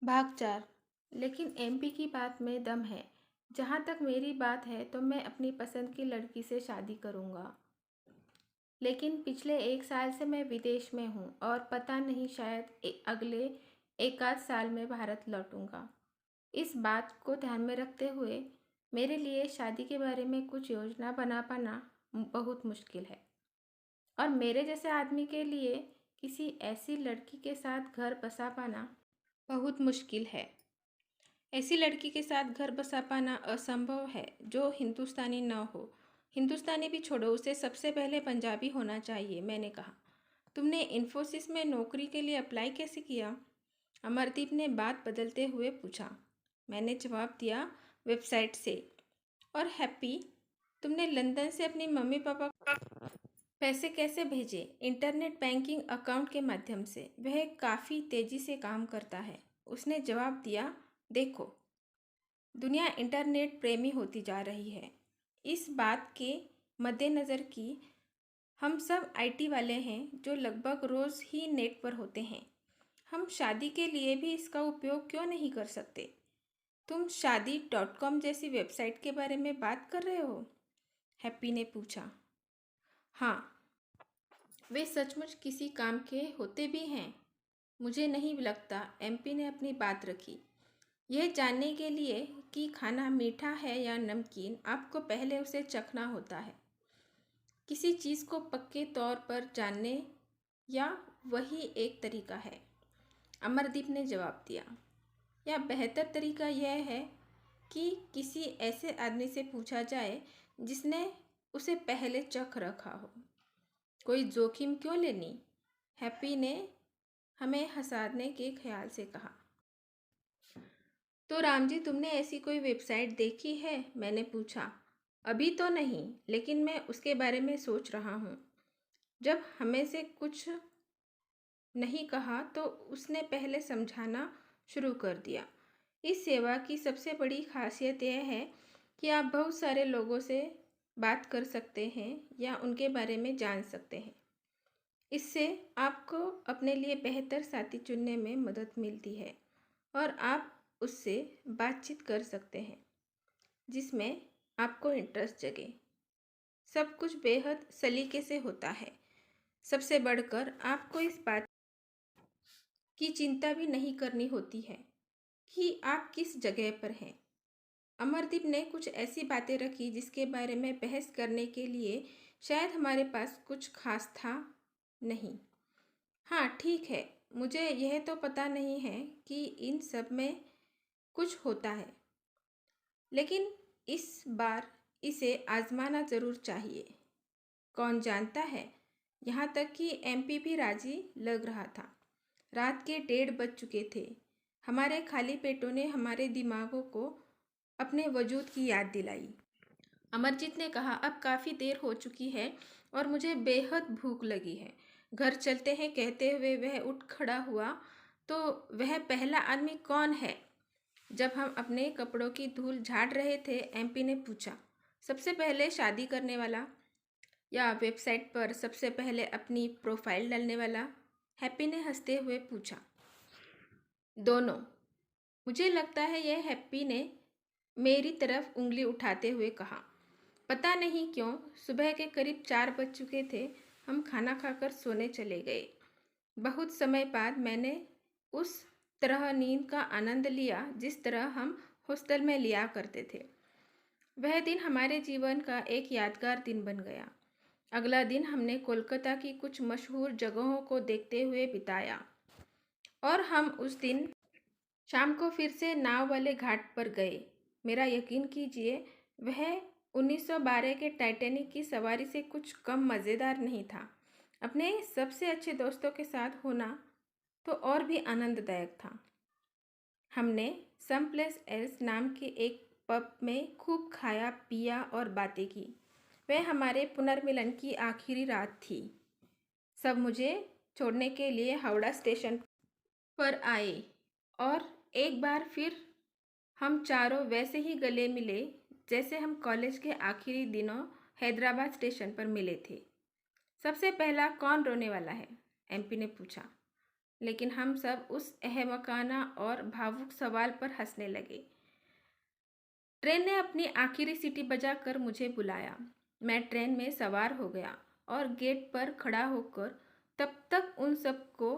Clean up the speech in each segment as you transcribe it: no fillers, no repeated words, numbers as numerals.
भाग 4। लेकिन एमपी की बात में दम है। जहाँ तक मेरी बात है तो मैं अपनी पसंद की लड़की से शादी करूँगा। लेकिन पिछले 1 साल से मैं विदेश में हूँ और पता नहीं शायद अगले एक आध साल में भारत लौटूंगा। इस बात को ध्यान में रखते हुए मेरे लिए शादी के बारे में कुछ योजना बना पाना बहुत मुश्किल है। और मेरे जैसे आदमी के लिए किसी ऐसी लड़की के साथ घर बसा पाना बहुत मुश्किल है। ऐसी लड़की के साथ घर बसा पाना असंभव है जो हिंदुस्तानी न हो। हिंदुस्तानी भी छोड़ो, उसे सबसे पहले पंजाबी होना चाहिए। मैंने कहा, तुमने इन्फोसिस में नौकरी के लिए अप्लाई कैसे किया? अमरदीप ने बात बदलते हुए पूछा। मैंने जवाब दिया, वेबसाइट से। और हैप्पी, तुमने लंदन से अपनी मम्मी पापा को पैसे कैसे भेजे? इंटरनेट बैंकिंग अकाउंट के माध्यम से। वह काफ़ी तेज़ी से काम करता है। उसने जवाब दिया, देखो, दुनिया इंटरनेट प्रेमी होती जा रही है। इस बात के मद्देनज़र कि हम सब आईटी वाले हैं जो लगभग रोज़ ही नेट पर होते हैं, हम शादी के लिए भी इसका उपयोग क्यों नहीं कर सकते? तुम शादी.com जैसी वेबसाइट के बारे में बात कर रहे हो? हैप्पी ने पूछा। हाँ, वे सचमुच किसी काम के होते भी हैं। मुझे नहीं लगता। एमपी ने अपनी बात रखी। यह जानने के लिए कि खाना मीठा है या नमकीन, आपको पहले उसे चखना होता है। किसी चीज़ को पक्के तौर पर जानने या वही एक तरीका है, अमरदीप ने जवाब दिया। या बेहतर तरीका यह है कि किसी ऐसे आदमी से पूछा जाए जिसने उसे पहले चख रखा हो। कोई जोखिम क्यों लेनी? हैप्पी ने हमें हंसाने के ख्याल से कहा। तो रामजी, तुमने ऐसी कोई वेबसाइट देखी है? मैंने पूछा। अभी तो नहीं, लेकिन मैं उसके बारे में सोच रहा हूँ। जब हमें से कुछ नहीं कहा तो उसने पहले समझाना शुरू कर दिया। इस सेवा की सबसे बड़ी खासियत यह है कि आप बहुत सारे लोगों से बात कर सकते हैं या उनके बारे में जान सकते हैं। इससे आपको अपने लिए बेहतर साथी चुनने में मदद मिलती है और आप उससे बातचीत कर सकते हैं जिसमें आपको इंटरेस्ट जगे। सब कुछ बेहद सलीके से होता है। सबसे बढ़कर आपको इस बात की चिंता भी नहीं करनी होती है कि आप किस जगह पर हैं। अमरदीप ने कुछ ऐसी बातें रखी जिसके बारे में बहस करने के लिए शायद हमारे पास कुछ खास था नहीं। हाँ ठीक है, मुझे यह तो पता नहीं है कि इन सब में कुछ होता है, लेकिन इस बार इसे आजमाना ज़रूर चाहिए। कौन जानता है, यहाँ तक कि एमपी भी राजी लग रहा था। रात के 1:30 बज चुके थे। हमारे खाली पेटों ने हमारे दिमागों को अपने वजूद की याद दिलाई। अमरजीत ने कहा, अब काफ़ी देर हो चुकी है और मुझे बेहद भूख लगी है। घर चलते हैं कहते हुए वह उठ खड़ा हुआ। तो वह पहला आदमी कौन है? जब हम अपने कपड़ों की धूल झाड़ रहे थे, एमपी ने पूछा। सबसे पहले शादी करने वाला या वेबसाइट पर सबसे पहले अपनी प्रोफाइल डालने वाला? हैप्पी ने हंसते हुए पूछा। दोनों। मुझे लगता है यह हैप्पी ने मेरी तरफ उंगली उठाते हुए कहा। पता नहीं क्यों सुबह के करीब 4 बज चुके थे। हम खाना खाकर सोने चले गए। बहुत समय बाद मैंने उस तरह नींद का आनंद लिया जिस तरह हम हॉस्टल में लिया करते थे। वह दिन हमारे जीवन का एक यादगार दिन बन गया। अगला दिन हमने कोलकाता की कुछ मशहूर जगहों को देखते हुए बिताया और हम उस दिन शाम को फिर से नाव वाले घाट पर गए। मेरा यकीन कीजिए, वह 1912 के टाइटैनिक की सवारी से कुछ कम मज़ेदार नहीं था। अपने सबसे अच्छे दोस्तों के साथ होना तो और भी आनंददायक था। हमने सम प्लेस एल्स नाम के एक पब में खूब खाया पिया और बातें की। वह हमारे पुनर्मिलन की आखिरी रात थी। सब मुझे छोड़ने के लिए हावड़ा स्टेशन पर आए और एक बार फिर हम चारों वैसे ही गले मिले जैसे हम कॉलेज के आखिरी दिनों हैदराबाद स्टेशन पर मिले थे। सबसे पहला कौन रोने वाला है? एमपी ने पूछा। लेकिन हम सब उस अहमकाना और भावुक सवाल पर हंसने लगे। ट्रेन ने अपनी आखिरी सीटी बजाकर मुझे बुलाया। मैं ट्रेन में सवार हो गया और गेट पर खड़ा होकर तब तक उन सबको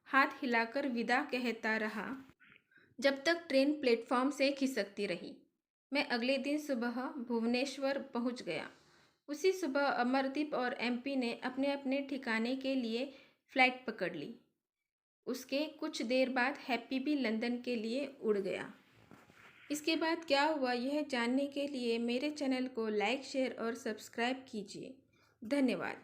हाथ हिलाकर विदा कहता रहा जब तक ट्रेन प्लेटफॉर्म से खिसकती रही। मैं अगले दिन सुबह भुवनेश्वर पहुंच गया। उसी सुबह अमरदीप और एमपी ने अपने अपने ठिकाने के लिए फ्लाइट पकड़ ली। उसके कुछ देर बाद हैप्पी भी लंदन के लिए उड़ गया। इसके बाद क्या हुआ यह जानने के लिए मेरे चैनल को लाइक, शेयर और सब्सक्राइब कीजिए। धन्यवाद।